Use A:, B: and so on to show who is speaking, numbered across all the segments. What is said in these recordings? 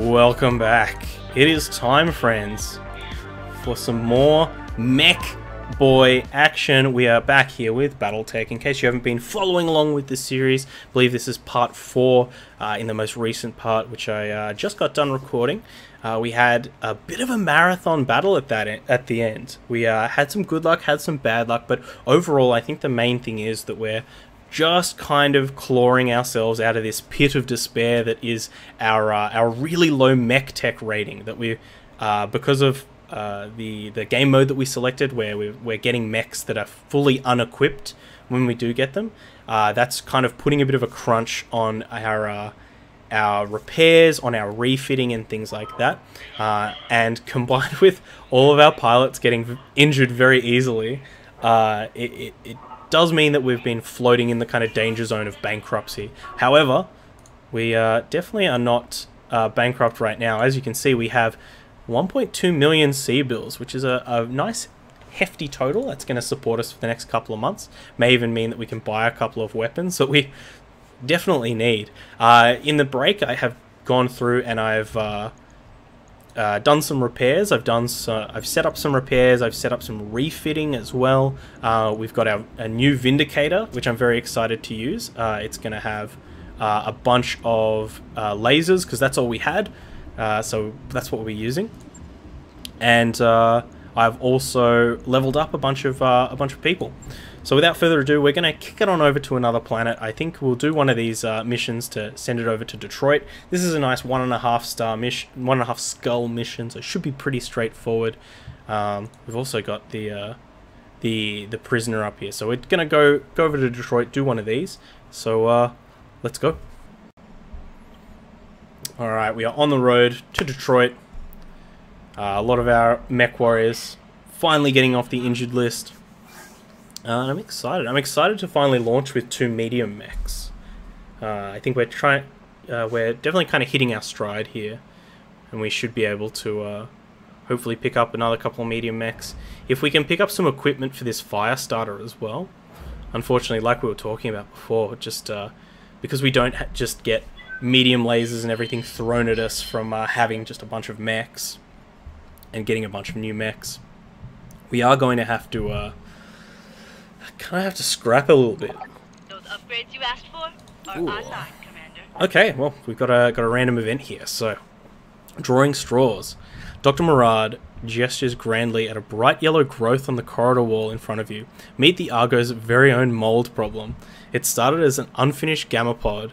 A: Welcome back. It is time, friends, for some more Mech Boy action. We are back here with Battletech. In case you haven't been following along with this series, I believe this is part 4 in the most recent part, which I just got done recording. We had a bit of a marathon battle at the end. We had some good luck, had some bad luck, but overall I think the main thing is that we're just kind of clawing ourselves out of this pit of despair that is our really low mech tech rating that we because of the game mode that we selected, where we're getting mechs that are fully unequipped when we do get them. That's kind of putting a bit of a crunch on our repairs, on our refitting and things like that, and combined with all of our pilots getting injured very easily, it does mean that we've been floating in the kind of danger zone of bankruptcy. However, we definitely are not bankrupt right now. As you can see, we have 1.2 million C-bills, which is a nice hefty total that's going to support us for the next couple of months. May even mean that we can buy a couple of weapons that we definitely need. In the break, I have gone through and I've done some repairs. I've set up some repairs. I've set up some refitting as well. We've got a new vindicator, which I'm very excited to use. It's going to have a bunch of lasers, because that's all we had. So that's what we're using. And I've also leveled up a bunch of people. So without further ado, we're going to kick it on over to another planet. I think we'll do one of these missions to send it over to Detroit. This is a nice 1.5 star mission, 1.5 skull mission, so it should be pretty straightforward. We've also got the prisoner up here, so we're going to go over to Detroit, do one of these. So let's go. All right, we are on the road to Detroit. A lot of our mech warriors finally getting off the injured list. And I'm excited. I'm excited to finally launch with 2 medium mechs. I think we're definitely kind of hitting our stride here, and we should be able to hopefully pick up another couple of medium mechs. If we can pick up some equipment for this fire starter as well. Unfortunately, like we were talking about before, just because we don't just get medium lasers and everything thrown at us from having just a bunch of mechs and getting a bunch of new mechs, we are going to have to kind of have to scrap a little bit.
B: Those upgrades you asked for are online, Commander.
A: Okay, well, we've got a random event here. So, drawing straws. Dr. Murad gestures grandly at a bright yellow growth on the corridor wall in front of you. Meet the Argo's very own mold problem. It started as an unfinished gamma pod,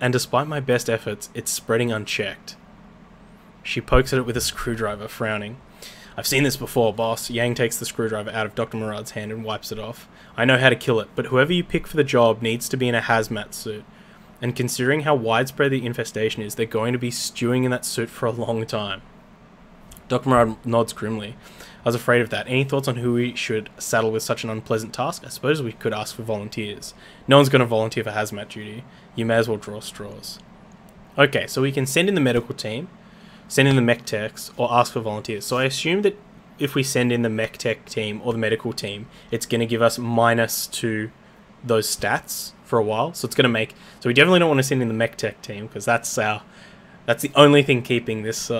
A: and despite my best efforts, it's spreading unchecked. She pokes at it with a screwdriver, frowning. I've seen this before, boss. Yang takes the screwdriver out of Dr. Murad's hand and wipes it off. I know how to kill it, but whoever you pick for the job needs to be in a hazmat suit. And considering how widespread the infestation is, they're going to be stewing in that suit for a long time. Dr. Murad nods grimly. I was afraid of that. Any thoughts on who we should saddle with such an unpleasant task? I suppose we could ask for volunteers. No one's going to volunteer for hazmat duty. You may as well draw straws. Okay, so we can send in the medical team, send in the mech techs, or ask for volunteers. So I assume that if we send in the mech tech team or the medical team, it's going to give us minus to those stats for a while. So it's going to make... So we definitely don't want to send in the mech tech team, because that's the only thing keeping this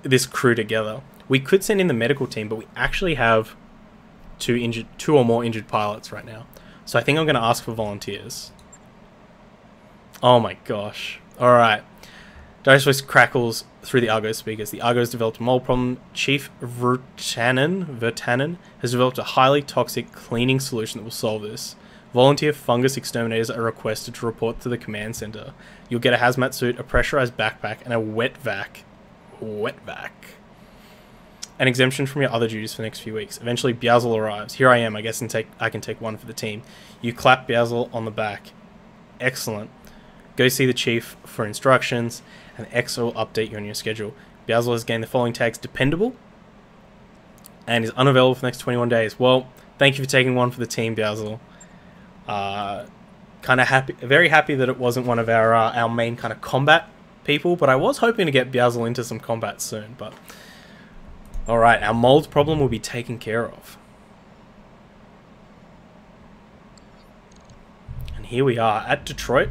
A: this crew together. We could send in the medical team, but we actually have 2 or more injured pilots right now. So I think I'm going to ask for volunteers. Oh my gosh. Alright. Darius' voice crackles through the Argo speakers. The Argo's developed a mold problem. Chief Vertanen has developed a highly toxic cleaning solution that will solve this. Volunteer fungus exterminators are requested to report to the command center. You'll get a hazmat suit, a pressurized backpack, and a wet vac. Wet vac. An exemption from your other duties for the next few weeks. Eventually, Biazel arrives. Here I am, I guess, and I can take one for the team. You clap Biazel on the back. Excellent. Go see the chief for instructions, and X will update you on your schedule. Biazel has gained the following tags: dependable, and is unavailable for the next 21 days. Well, thank you for taking one for the team, Biazel. Kind of happy, very happy that it wasn't one of our main kind of combat people, but I was hoping to get Biazel into some combat soon. But all right, our mold problem will be taken care of. And here we are at Detroit.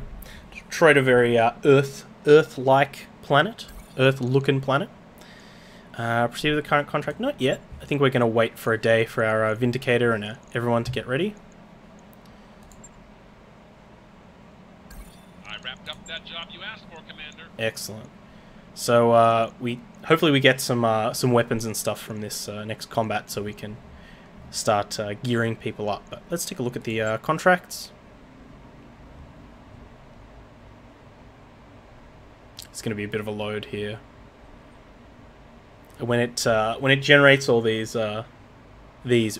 A: Detroit, a very Earth-like planet. Earth-looking planet. Proceed with the current contract. Not yet. I think we're going to wait for a day for our Vindicator and everyone to get ready.
C: I wrapped up that job you asked for, Commander.
A: Excellent. So hopefully we get some weapons and stuff from this next combat, so we can start gearing people up. But let's take a look at the contracts. It's going to be a bit of a load here. When it generates all these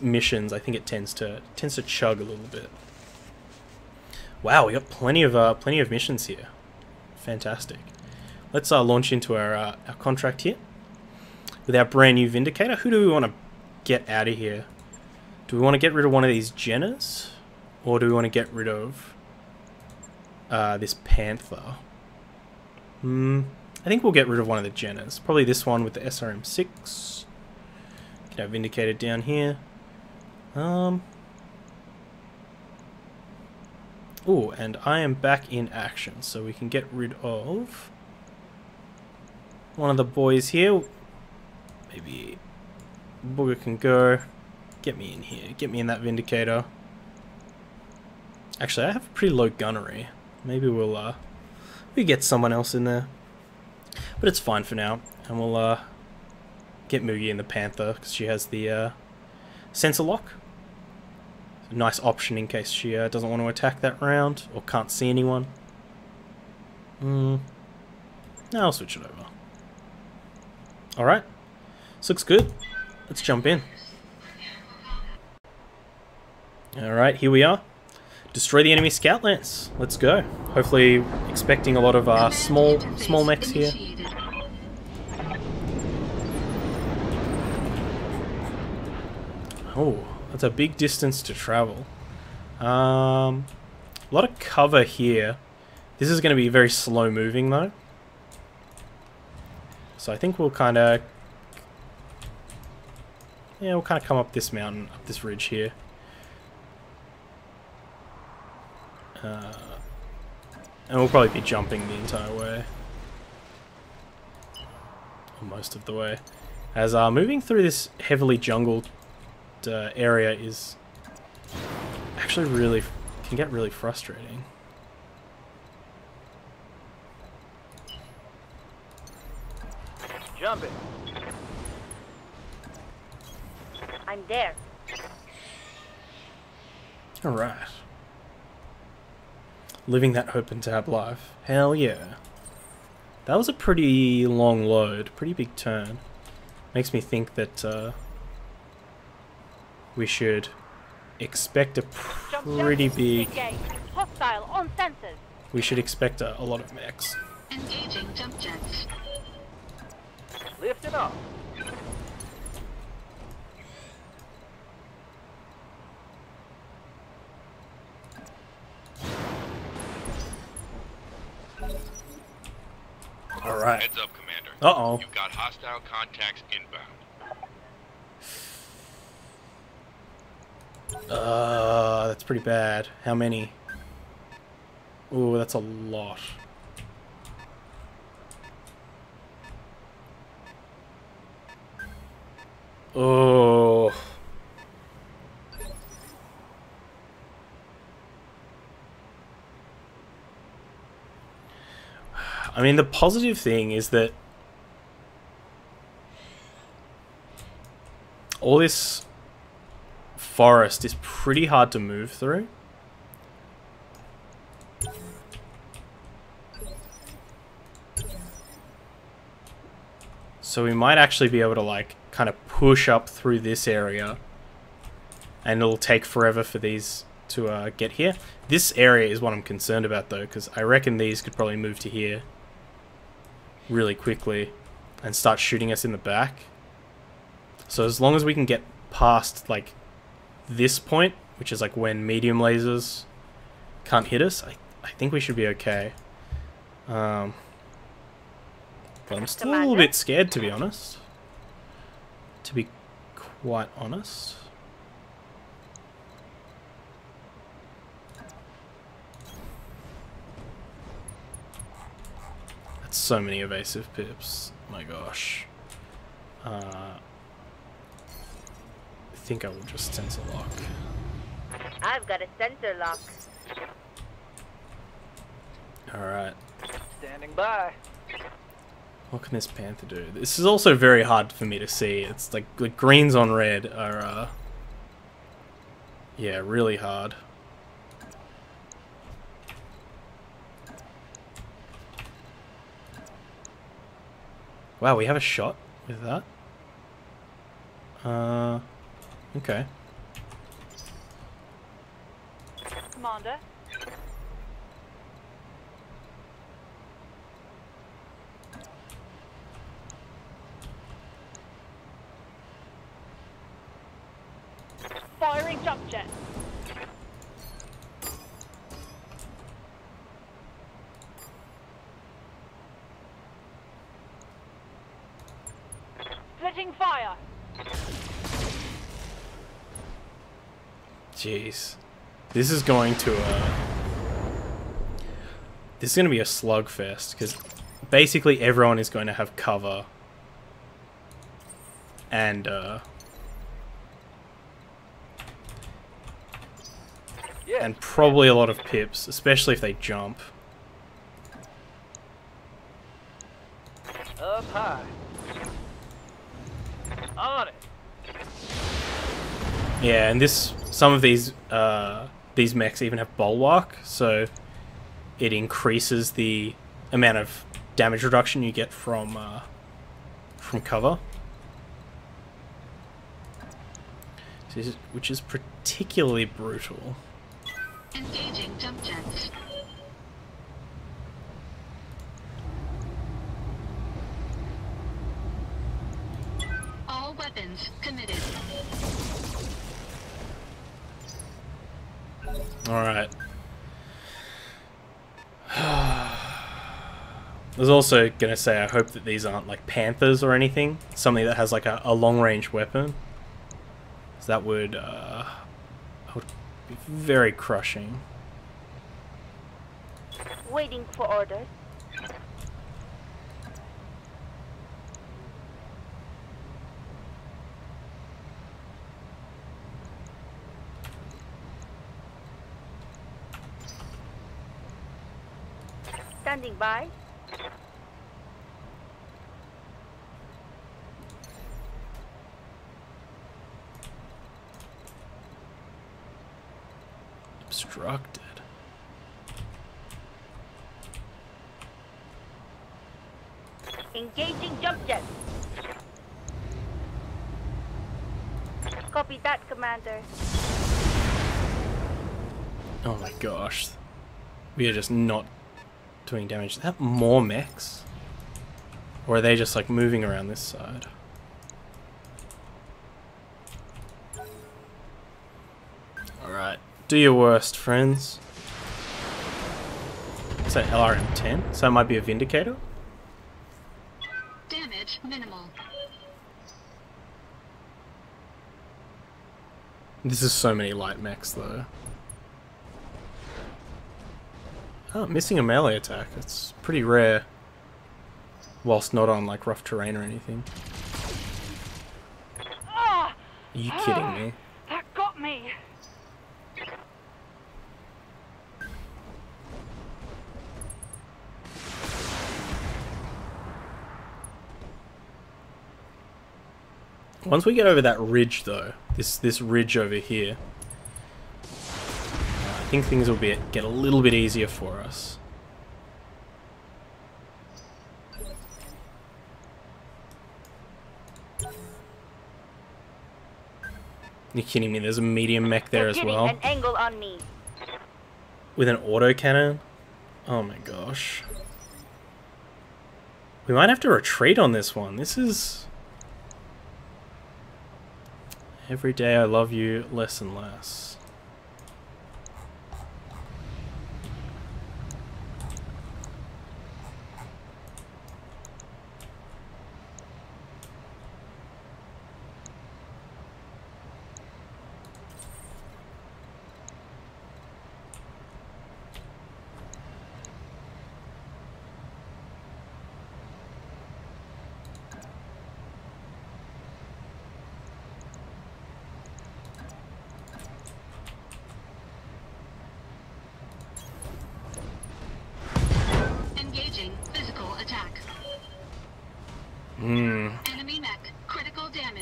A: missions, I think it tends to chug a little bit. Wow, we got plenty of missions here. Fantastic. Let's launch into our contract here with our brand new Vindicator. Who do we want to get out of here? Do we want to get rid of one of these Jenners, or do we want to get rid of this Panther? I think we'll get rid of one of the Jenners. Probably this one with the SRM-6. Get our Vindicator down here. Oh, and I am back in action, so we can get rid of one of the boys here. Maybe Booger can go. Get me in here. Get me in that Vindicator. Actually, I have a pretty low gunnery. Maybe we get someone else in there. But it's fine for now. And we'll get Moogie in the Panther, because she has the sensor lock. A nice option in case she doesn't want to attack that round, or can't see anyone. No, I'll switch it over. Alright. This looks good. Let's jump in. Alright, here we are. Destroy the enemy scout lance. Let's go. Hopefully expecting a lot of small mechs here. Oh, that's a big distance to travel. A lot of cover here. This is going to be very slow moving though. So I think we'll kind of... yeah, we'll kind of come up this mountain, up this ridge here. And we'll probably be jumping the entire way. Or most of the way. As moving through this heavily jungled area is actually can get really frustrating.
D: Jump it.
B: I'm there.
A: Alright. Living that open tab life. Hell yeah. That was a pretty long load. Pretty big turn. Makes me think that we should expect a pretty big...
B: Hostile on sensors.
A: We should expect a lot of mechs.
E: Engaging jump jets.
D: Lift it up.
A: Alright.
C: Heads up, Commander.
A: Uh-oh.
C: You've got hostile contacts inbound.
A: That's pretty bad. How many? Ooh, that's a lot. Oh. I mean, the positive thing is that all this forest is pretty hard to move through. So we might actually be able to, like, kind of push up through this area. And it'll take forever for these to get here. This area is what I'm concerned about, though, because I reckon these could probably move to here really quickly and start shooting us in the back. So as long as we can get past, like, this point, which is, like, when medium lasers can't hit us, I think we should be okay. But I'm still a little bit scared, to be honest. To be quite honest. so many evasive pips. My gosh. I think I will just sensor lock.
B: I've got a sensor lock.
A: Alright.
D: Standing by.
A: What can this panther do? This is also very hard for me to see. It's like the greens on red are, yeah, really hard. Wow, we have a shot with that. Okay.
B: Commander. Firing jump jet. Splitting fire.
A: Jeez. This is going to, this is going to be a slugfest, because basically everyone is going to have cover. And,
D: Yes.
A: and probably a lot of pips, especially if they jump.
D: Up high. On it.
A: Yeah, and some of these mechs even have bulwark, so it increases the amount of damage reduction you get from cover. Which is particularly brutal.
E: Engaging jump jets. All weapons committed.
A: Alright. I was also gonna say I hope that these aren't like panthers or anything. Something that has like a long range weapon. So that would be very crushing.
B: Waiting for orders. Standing by.
A: Obstructed.
B: Engaging jump jet. Copy that, Commander.
A: Oh my gosh. We are just not doing damage. Is that more mechs? Or are they just like moving around this side? Alright. Do your worst, friends. Is that LRM-10? So that might be a vindicator?
E: Damage minimal.
A: This is so many light mechs though. Oh, missing a melee attack. It's pretty rare. Whilst not on like rough terrain or anything.
B: Ah!
A: Are you kidding me?
B: That got me.
A: Once we get over that ridge though, this ridge over here, I think things will get a little bit easier for us. You're kidding me, there's a medium mech there as well.
B: An angle on me.
A: With an autocannon? Oh my gosh. We might have to retreat on this one. This is... Every day I love you less and less.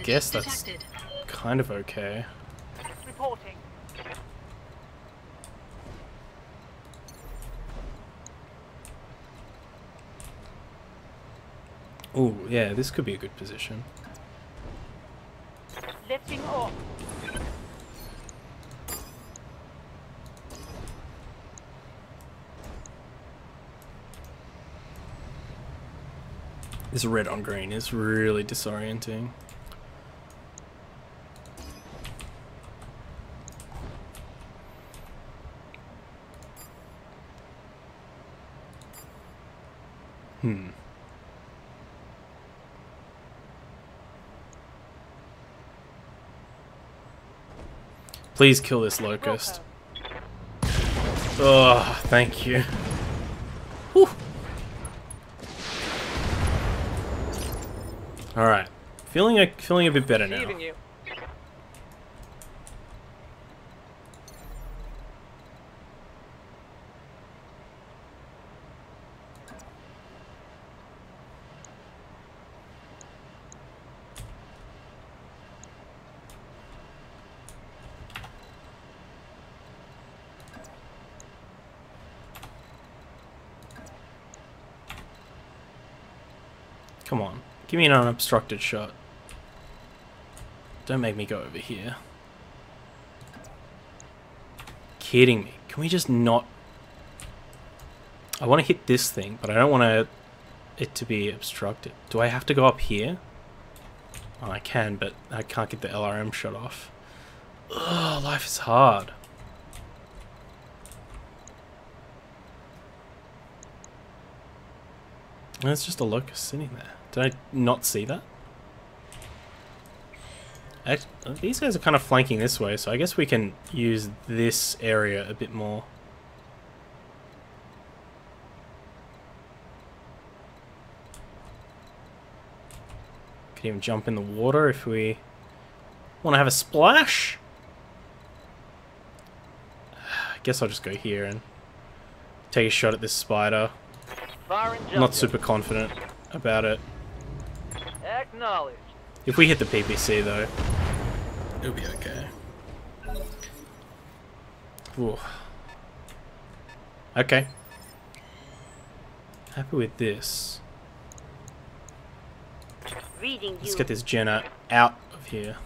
E: damage
A: guess that's
E: detected.
A: kind of okay.
D: Reporting.
A: Ooh, yeah, this could be a good position.
D: Letting off.
A: This red on green is really disorienting. Please kill this locust. Oh, thank you. Whew. All right, feeling a bit better now.
D: Receiving you.
A: Come on, give me an unobstructed shot. Don't make me go over here. Kidding me? Can we just not? I want to hit this thing, but I don't want it to be obstructed. Do I have to go up here? Oh, I can, but I can't get the LRM shot off. Ugh, life is hard. There's just a locust sitting there. Did I not see that? These guys are kind of flanking this way, so I guess we can use this area a bit more. Could even jump in the water if we want to have a splash. I guess I'll just go here and take a shot at this spider.
D: Fire and
A: Not super confident about it.
D: Acknowledged.
A: If we hit the PPC though, it'll be okay. Ooh. Okay. Happy with this.
B: Reading
A: Let's
B: you.
A: get this Jenna out of here.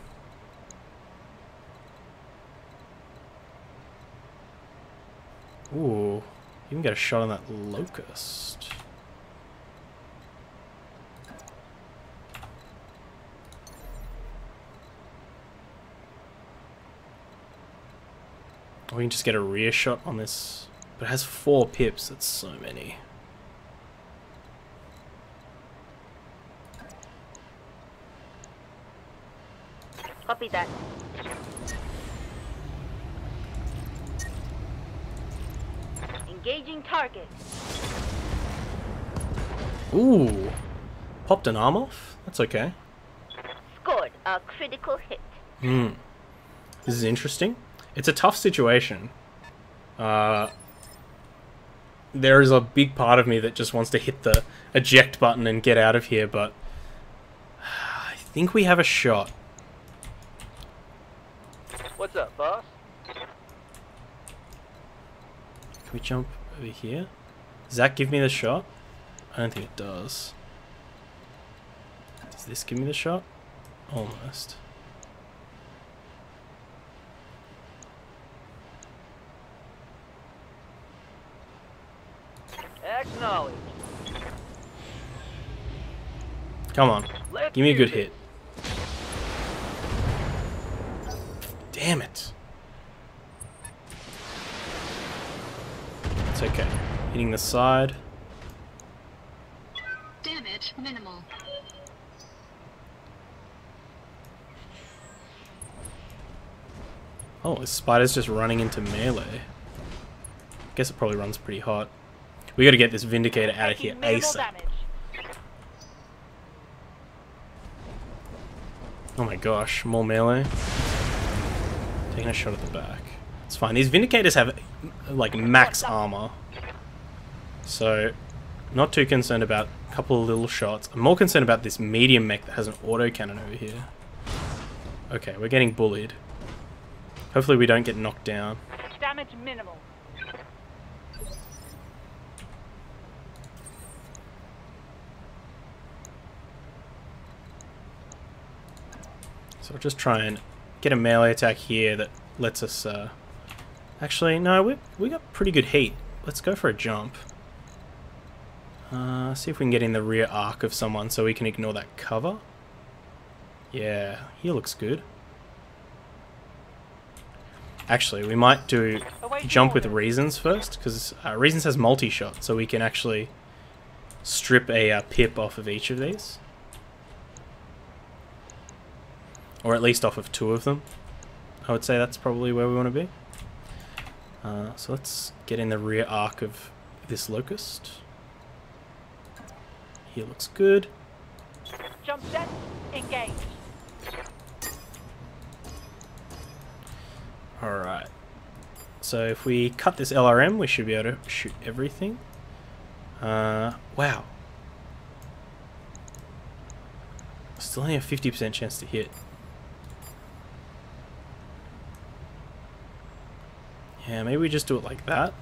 A: Ooh. You can get a shot on that locust. Or we can just get a rear shot on this. But it has 4 pips, that's so many.
B: Copy that. Engaging target.
A: Ooh. Popped an arm off? That's okay.
B: Scored a critical hit.
A: This is interesting. It's a tough situation. There is a big part of me that just wants to hit the eject button and get out of here, but I think we have a shot.
D: What's up, boss?
A: Can we jump over here? Does that give me the shot? I don't think it does. Does this give me the shot? Almost.
D: Acknowledged.
A: Come on.
D: Let's
A: Give me a good
D: use it.
A: hit. Damn it. It's okay. Hitting the side.
E: Damage minimal.
A: Oh, this spider's just running into melee. Guess it probably runs pretty hot. We gotta get this vindicator out of here
D: Taking minimal
A: ASAP.
D: damage.
A: Oh my gosh, more melee. Taking a shot at the back. It's fine. These vindicators have like max armor. So, not too concerned about a couple of little shots. I'm more concerned about this medium mech that has an autocannon over here. Okay, we're getting bullied. Hopefully we don't get knocked down.
B: Damage minimal.
A: So I'll just try and get a melee attack here that lets us... Actually, no, we got pretty good heat. Let's go for a jump. See if we can get in the rear arc of someone so we can ignore that cover. Yeah, he looks good. Actually, we might do jump with Reasons first, because Reasons has multi-shot, so we can actually strip a pip off of each of these. Or at least off of 2 of them. I would say that's probably where we want to be. So let's get in the rear arc of this Locust. He looks good.
B: Jump set, engage.
A: Alright. So if we cut this LRM, we should be able to shoot everything. Wow. Still only a 50% chance to hit. Yeah, maybe we just do it like that.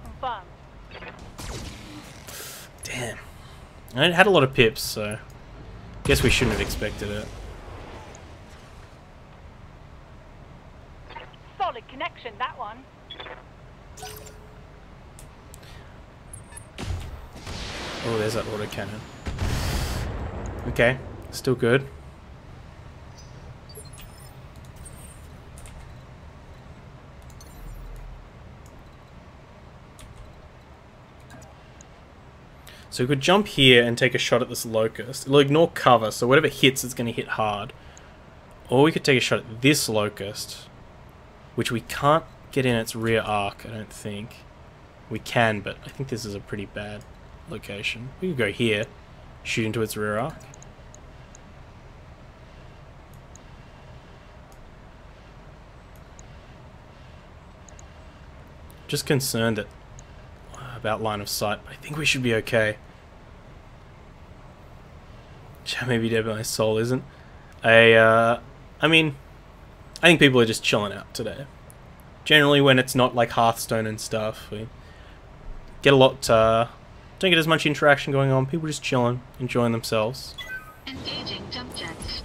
B: Confirmed.
A: Damn. I had a lot of pips, so guess we shouldn't have expected it.
B: Solid connection, that one.
A: Oh, there's that autocannon. Okay, still good. So we could jump here and take a shot at this Locust. It'll ignore cover, so whatever hits, it's going to hit hard. Or we could take a shot at this Locust, which we can't get in its rear arc, I don't think. We can, but I think this is a pretty bad location. We could go here, shoot into its rear arc. Just concerned that about line of sight. I think we should be okay. Maybe Dead by My Soul isn't. I mean, I think people are just chilling out today. Generally, when it's not like Hearthstone and stuff, we get a lot. Don't get as much interaction going on. People just chilling, enjoying themselves.
E: Engaging jump jets.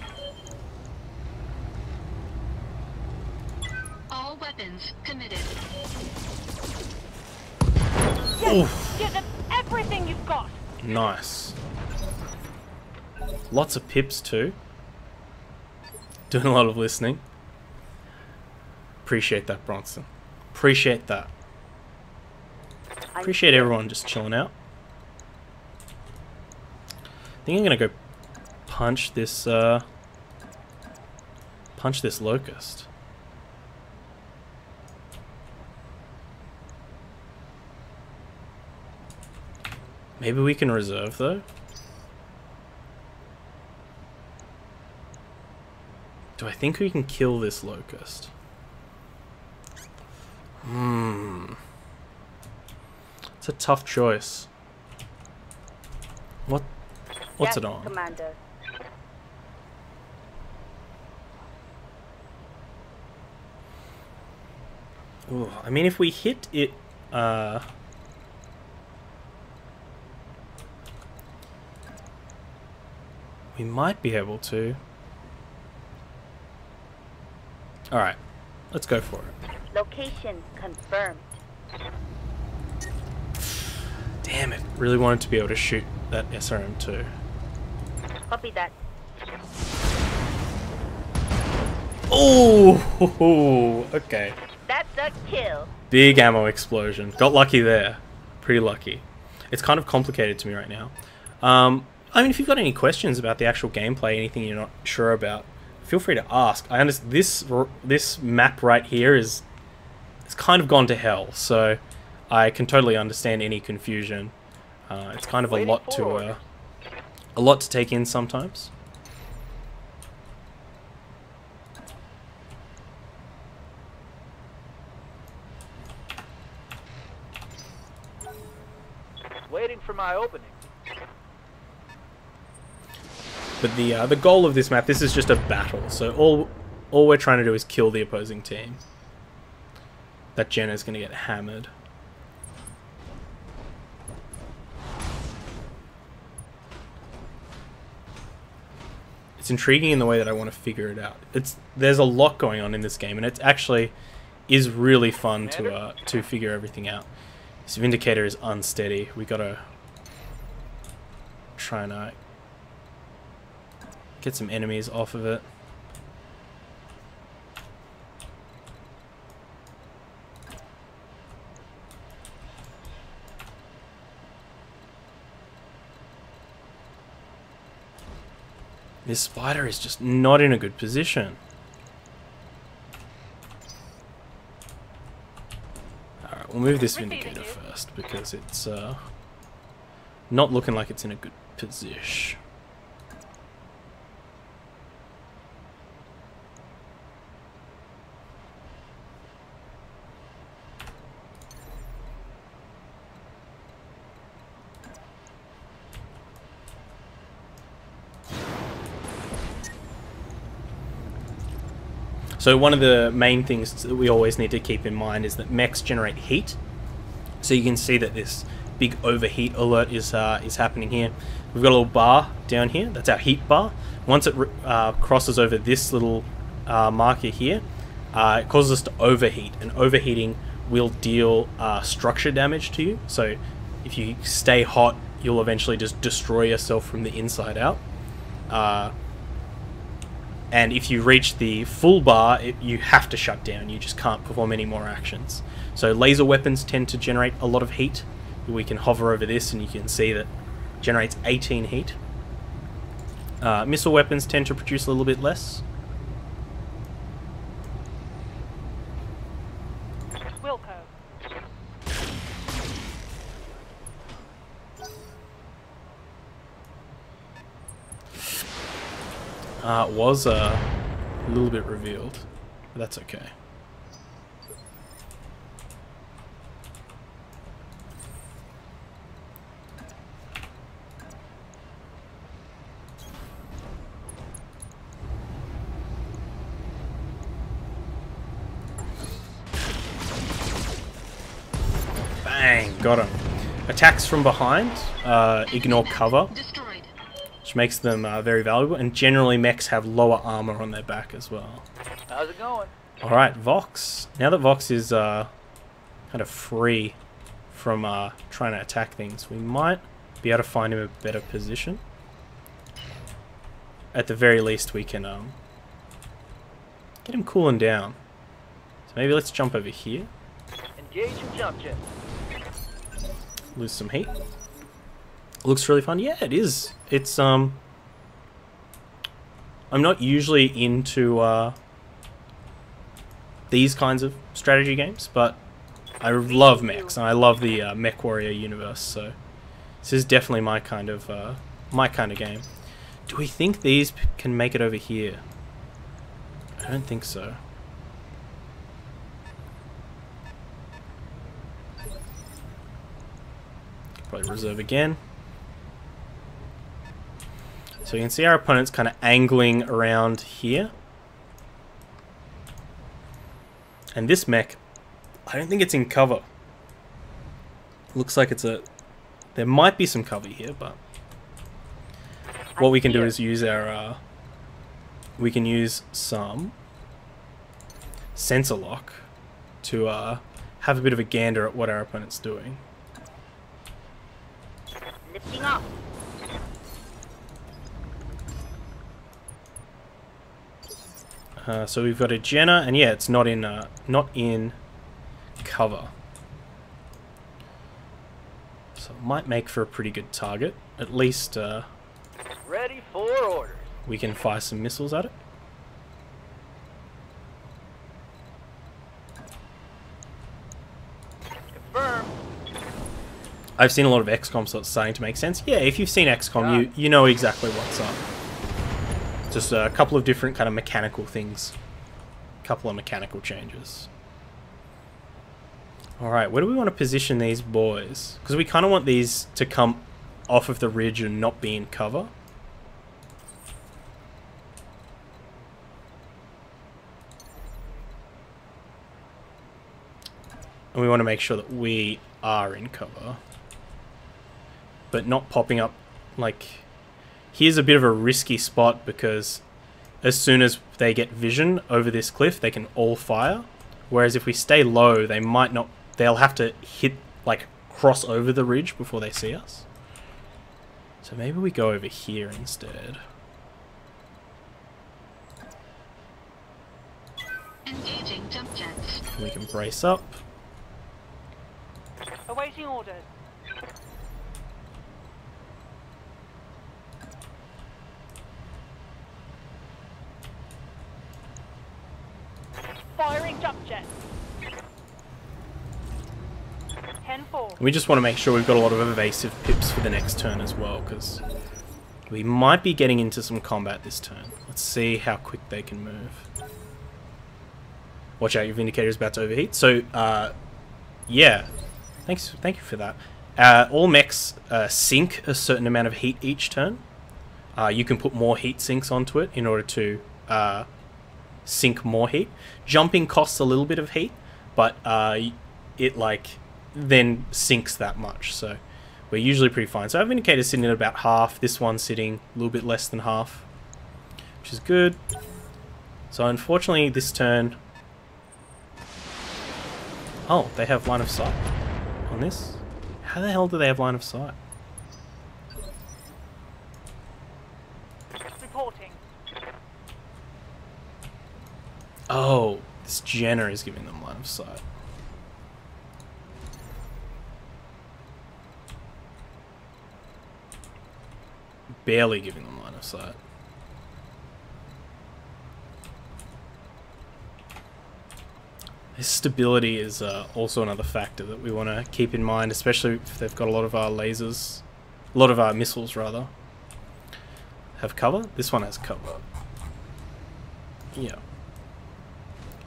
E: All weapons committed.
A: Oof.
B: Give them everything you've got.
A: Nice. Lots of pips too. Doing a lot of listening. Appreciate that, Bronson. Appreciate that. Appreciate everyone just chilling out. I think I'm gonna go punch this Locust. Maybe we can reserve though. Do I think we can kill this Locust? It's a tough choice. What's
B: Yes,
A: it on?
B: Commander.
A: Ooh, I mean, if we hit it, we might be able to. Alright, let's go for it.
B: Location confirmed.
A: Damn it, really wanted to be able to shoot that SRM too.
B: Copy that.
A: Oh, okay.
B: That's a kill.
A: Big ammo explosion. Got lucky there. Pretty lucky. It's kind of complicated to me right now. I mean, if you've got any questions about the actual gameplay, anything you're not sure about, feel free to ask. I understand this map right here it's kind of gone to hell, so I can totally understand any confusion. It's kind of a lot to take in sometimes.
D: Waiting for my opening.
A: But the goal of this map, this is just a battle. So all we're trying to do is kill the opposing team. That Jenna's going to get hammered. It's intriguing in the way that I want to figure it out. There's a lot going on in this game, and it actually is really fun to figure everything out. This vindicator is unsteady. We gotta try and get some enemies off of it. This spider is just not in a good position. Alright, we'll move this vindicator first because it's not looking like it's in a good position. So one of the main things that we always need to keep in mind is that mechs generate heat. So you can see that this big overheat alert is happening here. We've got a little bar down here. That's our heat bar. Once it crosses over this little marker here, it causes us to overheat. And overheating will deal structure damage to you. So if you stay hot, you'll eventually just destroy yourself from the inside out. And if you reach the full bar, you have to shut down. You just can't perform any more actions. So laser weapons tend to generate a lot of heat. We can hover over this and you can see that it generates 18 heat. Missile weapons tend to produce a little bit less.
D: Wilco.
A: It was a little bit revealed, but that's okay. Bang, got him. Attacks from behind, ignore cover.
E: Destroyed.
A: Which makes them very valuable, and generally mechs have lower armor on their back as well.
D: How's it going?
A: Alright, Vox. Now that Vox is kind of free from trying to attack things, we might be able to find him a better position. At the very least, we can get him cooling down. So maybe let's jump over here.
D: Engage and jump jet.
A: Lose some heat. Looks really fun. Yeah, it is. It's I'm not usually into these kinds of strategy games, but I love mechs and I love the Mech Warrior universe. So this is definitely my kind of game. Do we think these can make it over here? I don't think so. Probably reserve again. So you can see our opponent's kind of angling around here. And this mech, I don't think it's in cover. Looks like it's a... There might be some cover here, but... What we can do is use our... we can use some... sensor lock to have a bit of a gander at what our opponent's doing.
B: Lifting off.
A: So we've got a Jenna, and yeah, it's not in cover. So it might make for a pretty good target. At least
D: Ready for orders.
A: we can fire some missiles at it.
D: Confirm.
A: I've seen a lot of XCOM, so it's starting to make sense. Yeah, if you've seen XCOM, you know exactly what's up. Just a couple of different kind of mechanical things. A couple of mechanical changes. Alright, where do we want to position these boys? Because we kind of want these to come off of the ridge and not be in cover. And we want to make sure that we are in cover. But not popping up, like... Here's a bit of a risky spot because as soon as they get vision over this cliff, they can all fire. Whereas if we stay low, they might not... They'll have to hit, like, cross over the ridge before they see us. So maybe we go over here instead.
E: Engaging jump jets.
A: We can brace up.
B: Awaiting orders. Firing jump jet. 10-4.
A: We just want to make sure we've got a lot of evasive pips for the next turn as well, because we might be getting into some combat this turn. Let's see how quick they can move. Watch out, your Vindicator is about to overheat. So, yeah. Thank you for that. All mechs sink a certain amount of heat each turn. You can put more heat sinks onto it in order to sink more heat. Jumping costs a little bit of heat, but it like then sinks that much. So we're usually pretty fine. So our Vindicator's sitting at about half. This one's sitting a little bit less than half, which is good. So unfortunately, this turn. Oh, they have line of sight on this? How the hell do they have line of sight?
B: Reporting.
A: Oh, this Jenner is giving them line of sight. Barely giving them line of sight. This stability is also another factor that we want to keep in mind, especially if they've got a lot of our lasers, a lot of our missiles rather. Have cover? This one has cover. Yeah.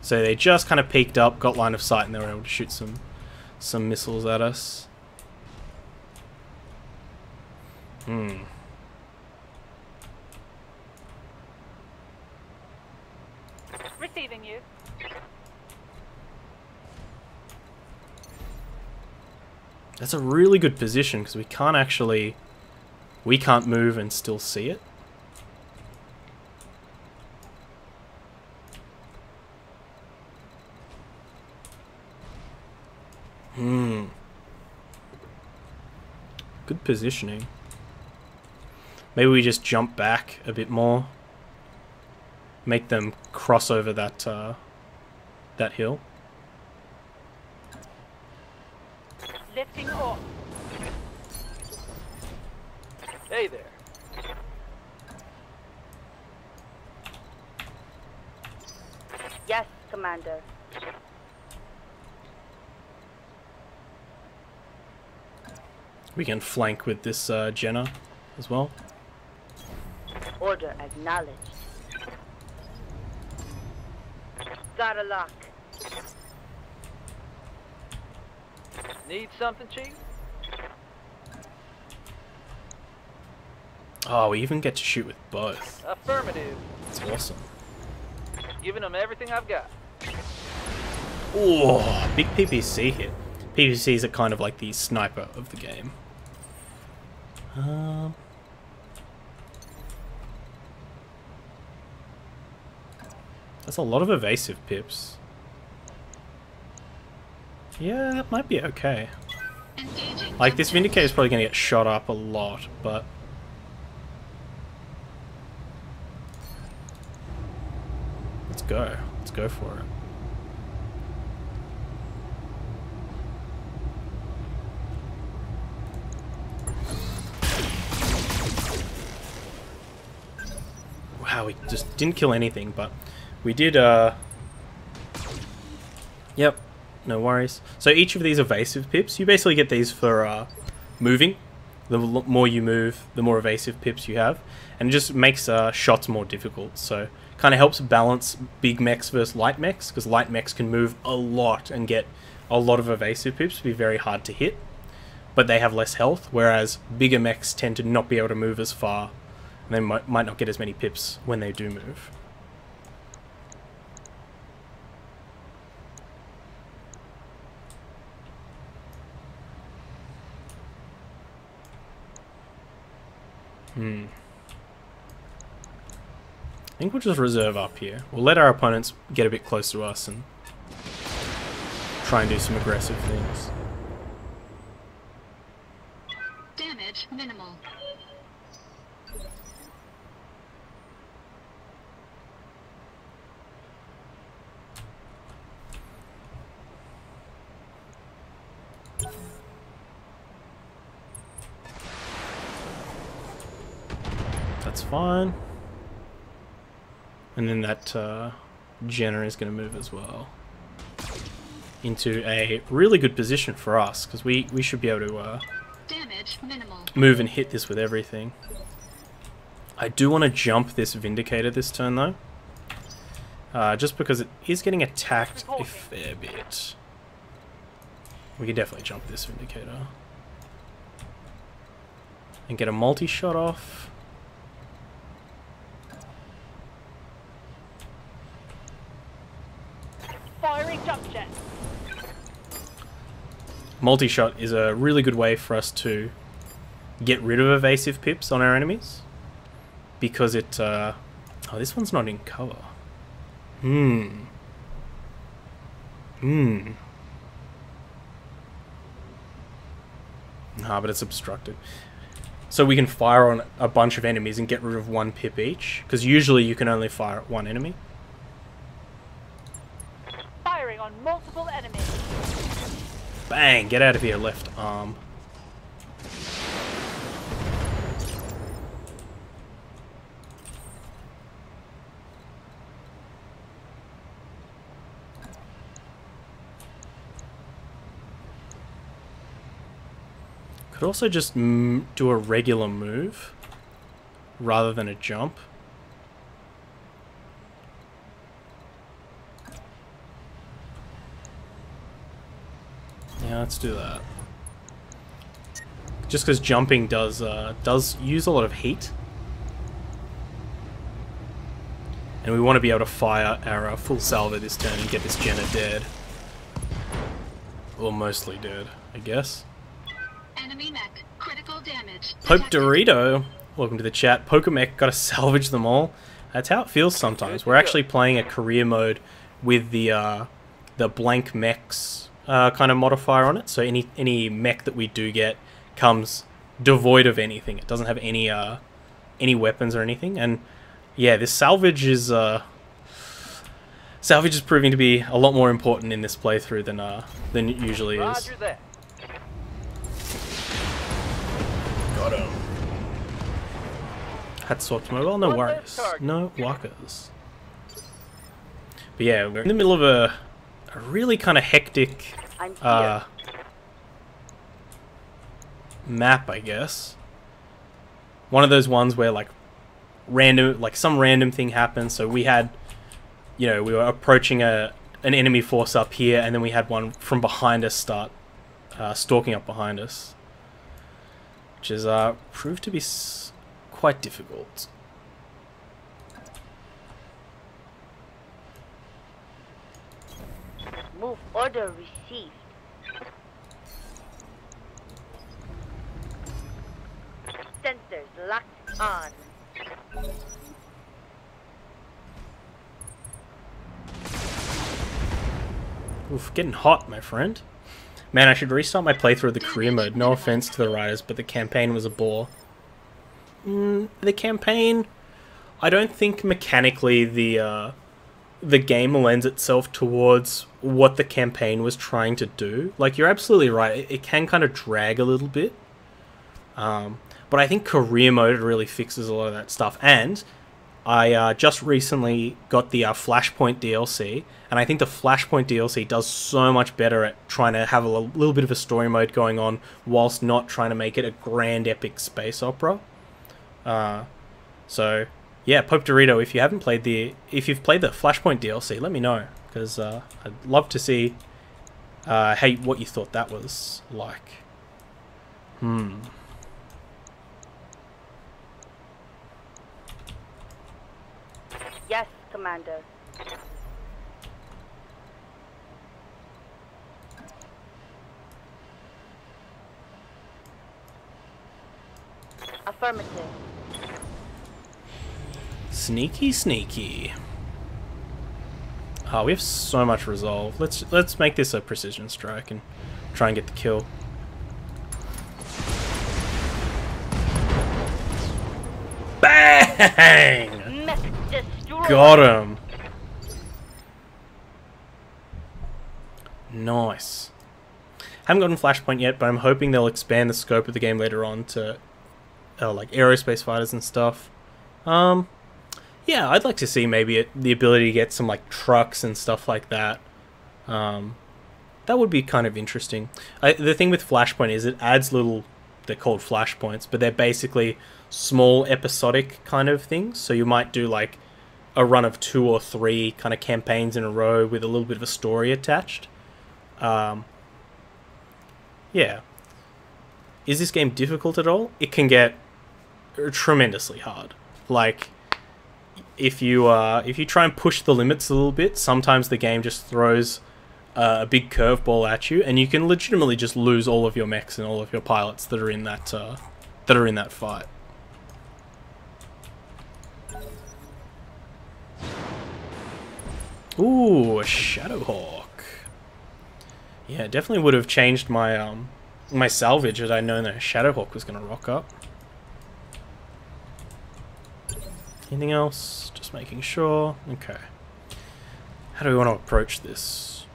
A: So they just kind of peeked up, got line of sight, and they were able to shoot some missiles at us.
B: Receiving you.
A: That's a really good position because we can't move and still see it. Good positioning. Maybe we just jump back a bit more. Make them cross over that that hill.
B: Lifting off.
D: Hey there.
B: Yes, Commander.
A: We can flank with this Jenner as well.
B: Order acknowledged. Got a lock.
D: Need something, Chief?
A: Oh, we even get to shoot with both.
D: Affirmative.
A: That's awesome.
D: Giving them everything I've got.
A: Oh, big PPC hit. PPCs are kind of like the sniper of the game. That's a lot of evasive pips. Yeah, that might be okay. Like, this Vindicator is probably going to get shot up a lot, but... Let's go. Let's go for it. Wow, we just didn't kill anything, but we did, Yep, no worries. So each of these evasive pips, you basically get these for, moving. The more you move, the more evasive pips you have. And it just makes, shots more difficult, so... Kind of helps balance big mechs versus light mechs, because light mechs can move a lot and get a lot of evasive pips to be very hard to hit. But they have less health, whereas bigger mechs tend to not be able to move as far. And they might not get as many pips when they do move. I think we'll just reserve up here. We'll let our opponents get a bit close to us and try and do some aggressive things.
E: Damage minimal.
A: That's fine. And then that Jenner is going to move as well into a really good position for us, because we should be able to
E: Damage minimal.
A: move and hit this with everything. I do want to jump this Vindicator this turn though, just because it is getting attacked a fair bit. We can definitely jump this Vindicator and get a multi-shot off.
B: Firing jump jet.
A: Multi-shot is a really good way for us to get rid of evasive pips on our enemies, because it oh, this one's not in cover. Nah, but it's obstructed. So we can fire on a bunch of enemies and get rid of one pip each, because usually you can only fire at one enemy.
B: Firing on multiple enemies.
A: Bang! Get out of here, left arm. Could also just do a regular move rather than a jump. Yeah, let's do that. Just because jumping does use a lot of heat, and we want to be able to fire our full salvo this turn and get this Jenner dead, or mostly dead, I guess.
E: Enemy mech. Critical damage.
A: Pope
E: detected.
A: Dorito, welcome to the chat. Pokemech, gotta salvage them all. That's how it feels sometimes. We're actually playing a career mode with the blank mechs kind of modifier on it. So any mech that we do get comes devoid of anything. It doesn't have any weapons or anything. And yeah, this salvage is proving to be a lot more important in this playthrough than it usually is.
D: Roger that.
A: Got him. Had swapped mobile, no worries. No walkers. But yeah, we're in the middle of a really kind of hectic map, I guess. One of those ones where like some random thing happened. So we had, we were approaching an enemy force up here, and then we had one from behind us start stalking up behind us, which is proved to be quite difficult.
B: Move order received. Sensors locked on.
A: Oof, getting hot, my friend. Man, I should restart my playthrough of the career mode. No offense to the writers, but the campaign was a bore. The campaign, I don't think mechanically the game lends itself towards what the campaign was trying to do. Like, you're absolutely right. It can kind of drag a little bit. But I think career mode really fixes a lot of that stuff. And I just recently got the Flashpoint DLC, and I think the Flashpoint DLC does so much better at trying to have a little bit of a story mode going on whilst not trying to make it a grand epic space opera. So yeah, Pope Dorito, if you've played the Flashpoint DLC, let me know, because I'd love to see what you thought that was like.
B: Yes, Commander. Affirmative.
A: Sneaky, sneaky. Oh, we have so much resolve. Let's make this a precision strike and try and get the kill. Bang!
B: Mech destroyed.
A: Got him. Nice. Haven't gotten Flashpoint yet, but I'm hoping they'll expand the scope of the game later on to like aerospace fighters and stuff. Yeah, I'd like to see maybe the ability to get some like trucks and stuff like that. That would be kind of interesting. The thing with Flashpoint is it adds little, they're called flashpoints, but they're basically small episodic kind of things. So you might do like a run of 2 or 3 kind of campaigns in a row with a little bit of a story attached. Yeah. Is this game difficult at all? It can get tremendously hard. Like, if you try and push the limits a little bit, sometimes the game just throws a big curveball at you, and you can legitimately just lose all of your mechs and all of your pilots that are in that fight. Ooh, a Shadowhawk. Yeah, definitely would have changed my my salvage had I known that a Shadowhawk was going to rock up. Anything else? Just making sure. Okay. How do we want to approach this?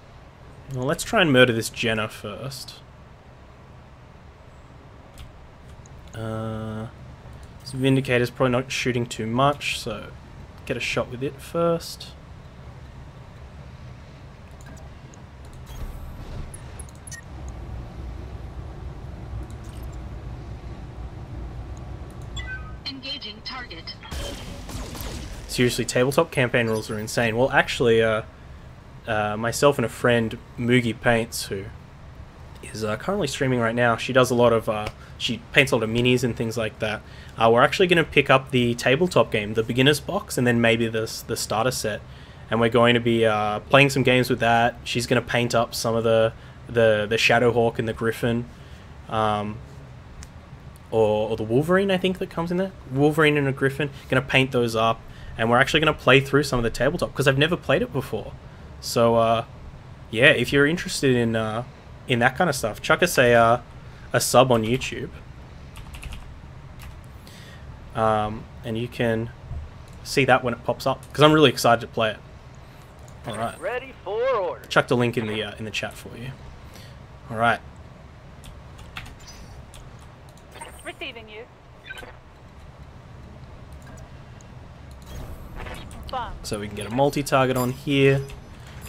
A: Well, let's try and murder this Jenna first. This Vindicator's probably not shooting too much, so get a shot with it first.
E: Engaging target.
A: Seriously, tabletop campaign rules are insane. Well, actually, myself and a friend, Moogie Paints, who is currently streaming right now, she does a lot of, she paints a lot of minis and things like that. We're actually going to pick up the tabletop game, the beginner's box, and then maybe the starter set. And we're going to be playing some games with that. She's going to paint up some of the Shadowhawk and the Griffin. Or the Wolverine, I think, that comes in there. Wolverine and a Griffin. Going to paint those up. And we're actually going to play through some of the tabletop, because I've never played it before. So, yeah, if you're interested in that kind of stuff, chuck us a sub on YouTube. And you can see that when it pops up, because I'm really excited to play it. Alright.
D: Ready for order.
A: Chuck the link in the chat for you. Alright.
B: Receiving you. Bomb.
A: So we can get a multi-target on here.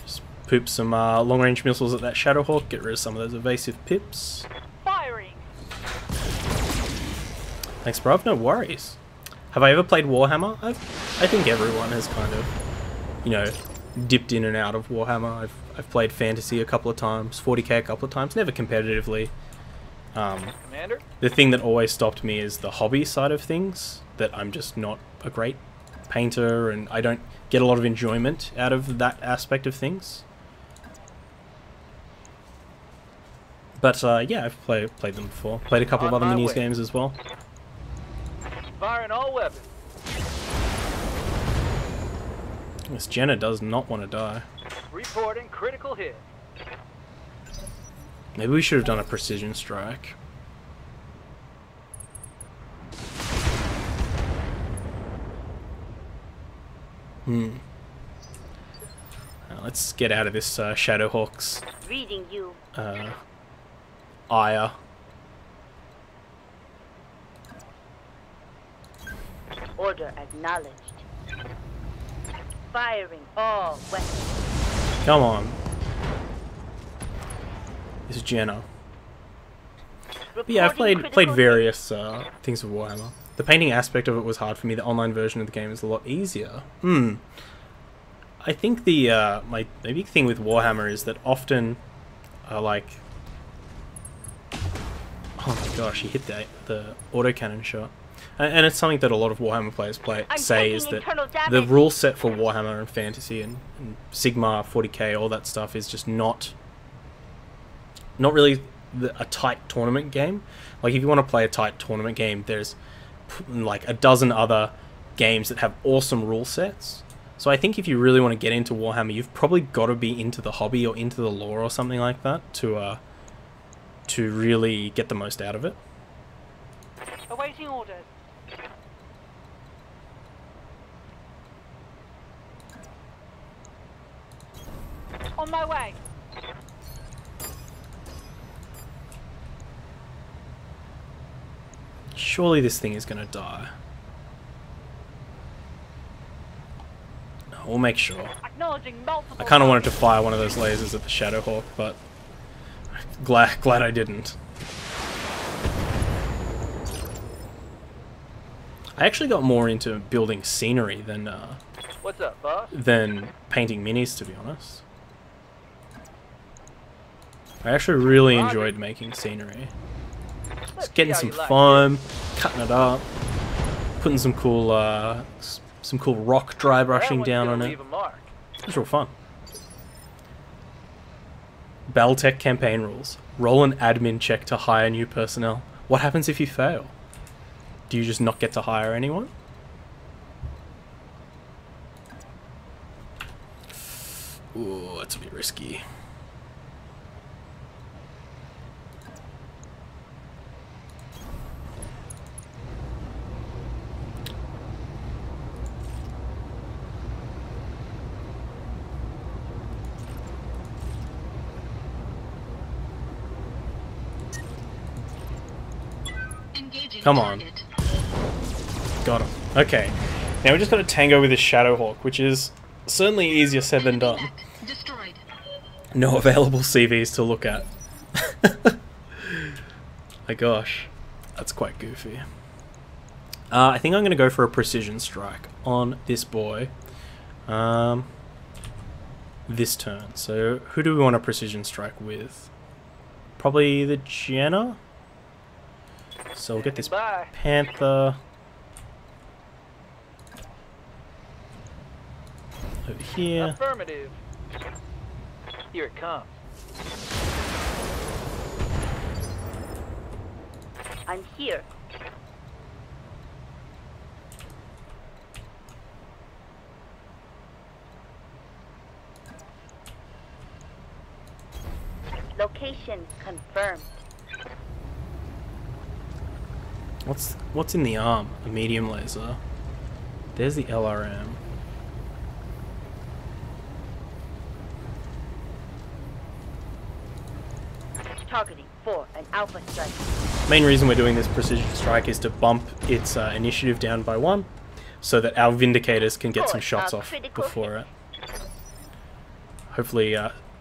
A: Just poop some long-range missiles at that Shadowhawk. Get rid of some of those evasive pips.
B: Firing.
A: Thanks, bruv. No worries. Have I ever played Warhammer? I think everyone has kind of, you know, dipped in and out of Warhammer. I've played Fantasy a couple of times, 40k a couple of times, never competitively.
D: Commander?
A: The thing that always stopped me is the hobby side of things, that I'm just not a great painter and I don't get a lot of enjoyment out of that aspect of things. But yeah, I've played them before. Played a couple of other minis games as well.
D: Firing all weapons.
A: This Jenna does not want to die.
D: Reporting critical hit.
A: Maybe we should have done a precision strike. Let's get out of this Shadowhawk's
B: Reading you.
A: ire.
B: Order acknowledged. Firing all weapons.
A: Come on. This is Jenna. But yeah, I've played various things of Warhammer. The painting aspect of it was hard for me. The online version of the game is a lot easier. I think the my big thing with Warhammer is that often, like, oh my gosh, he hit the autocannon shot, and it's something that a lot of Warhammer players say is that the rule set for Warhammer and Fantasy and Sigma, 40k, all that stuff is just not really a tight tournament game. Like, if you want to play a tight tournament game, there's like a dozen other games that have awesome rule sets. So I think if you really want to get into Warhammer, you've probably got to be into the hobby or into the lore or something like that to really get the most out of it.
D: Awaiting orders. On my way.
A: Surely this thing is going to die. We'll make sure.
D: Acknowledging multiple.
A: I kind of wanted to fire one of those lasers at the Shadowhawk, but glad I didn't. I actually got more into building scenery than
D: What's up, boss?
A: than painting minis, to be honest. I actually really enjoyed making scenery. Just getting some foam, cutting it up, putting some cool rock dry brushing down on it. It was real fun. Battletech campaign rules. Roll an admin check to hire new personnel. What happens if you fail? Do you just not get to hire anyone? Ooh, that's a bit risky. Come on. Got him. Okay. Now we just got to tango with this Shadowhawk, which is certainly easier said than done. No available CVs to look at. My gosh. That's quite goofy. I think I'm going to go for a precision strike on this boy. This turn. So who do we want a precision strike with? Probably the Jenna? So we'll get this Panther over here.
D: Affirmative. Here it comes.
B: I'm here. Location confirmed.
A: What's in the arm? A medium laser. There's the LRM.
B: Targeting for an alpha strike.
A: Main reason we're doing this precision strike is to bump its initiative down by 1, so that our vindicators can get some shots off before it. Hopefully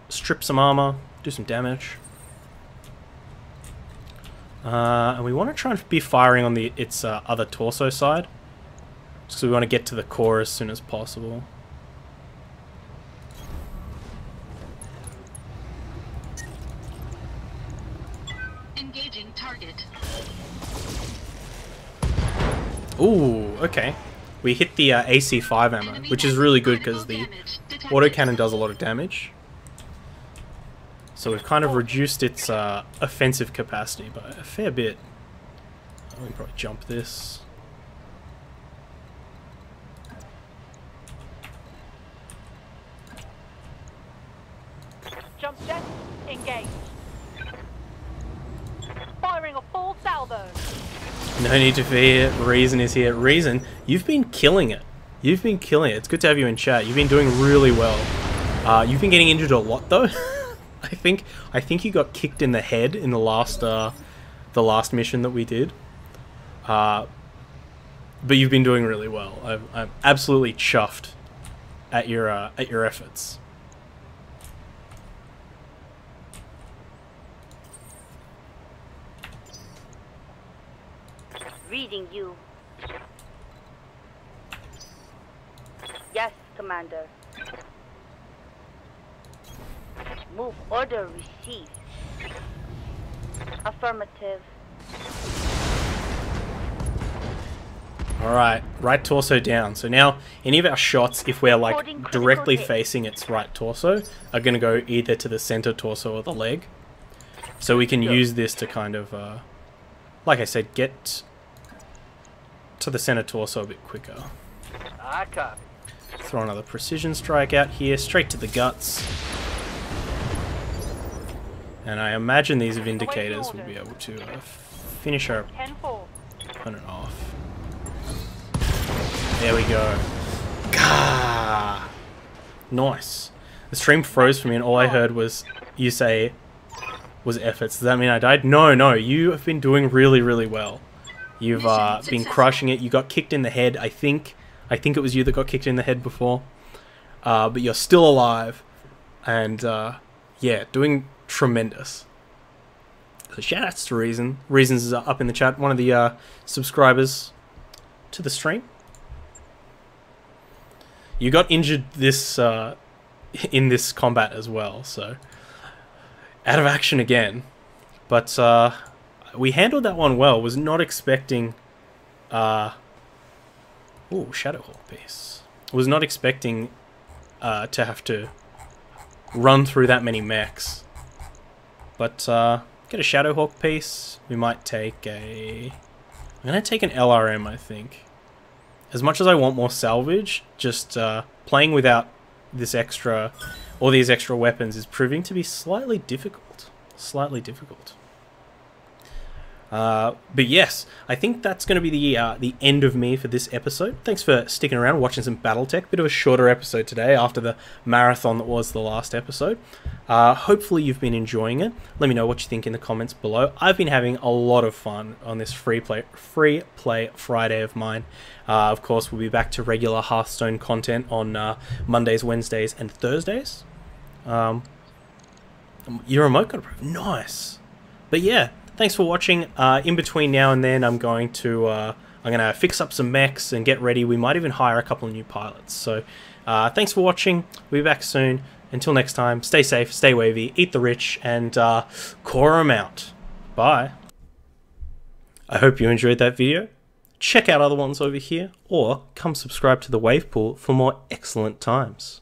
A: strip some armor, do some damage. And we want to try and be firing on its other torso side, so we want to get to the core as soon as possible.
E: Engaging target.
A: Ooh, okay. We hit the AC5 ammo, which is really good because the autocannon does a lot of damage. So we've kind of reduced its offensive capacity by a fair bit. We can probably jump this.
D: Jump jet, engaged. Firing a full salvo.
A: No need to fear, Reason is here. Reason, you've been killing it. You've been killing it. It's good to have you in chat. You've been doing really well. You've been getting injured a lot though. I think you got kicked in the head in the last mission that we did. But you've been doing really well. I'm absolutely chuffed at your efforts.
B: Reading you. Yes, Commander. Move order received. Affirmative.
A: Alright, right torso down. So now, any of our shots, if we're like directly facing its right torso, are going to go either to the center torso or the leg. So we can use this to kind of, like I said, get to the center torso a bit quicker.
D: I copy.
A: Throw another precision strike out here, straight to the guts. And I imagine these vindicators will be able to finish our
D: 10-4.
A: opponent off. There we go. Gah! Nice. The stream froze for me and all I heard was you say was efforts. Does that mean I died? No, no, you have been doing really, really well. You've been crushing it. You got kicked in the head, I think. I think it was you that got kicked in the head before. But you're still alive. And, yeah, doing tremendous. So shout outs to Reason. Reasons is up in the chat. One of the subscribers to the stream. You got injured this in this combat as well, so out of action again. But we handled that one well. Was not expecting. Ooh, Shadowhawk piece. Was not expecting to have to run through that many mechs. But get a Shadowhawk piece. We might take a. I'm gonna take an LRM, I think. As much as I want more salvage, just playing without this extra, all these extra weapons is proving to be slightly difficult. Slightly difficult. But yes, I think that's going to be the end of me for this episode. Thanks for sticking around, watching some Battletech. Bit of a shorter episode today after the marathon that was the last episode. Hopefully you've been enjoying it. Let me know what you think in the comments below. I've been having a lot of fun on this free play Friday of mine. Of course, we'll be back to regular Hearthstone content on Mondays, Wednesdays, and Thursdays. Your remote got approved. Nice. But yeah. Thanks for watching. In between now and then, I'm going to fix up some mechs and get ready. We might even hire a couple of new pilots. So, thanks for watching. We'll be back soon. Until next time, stay safe, stay wavy, eat the rich, and core 'em out. Bye. I hope you enjoyed that video. Check out other ones over here, or come subscribe to the Wave Pool for more excellent times.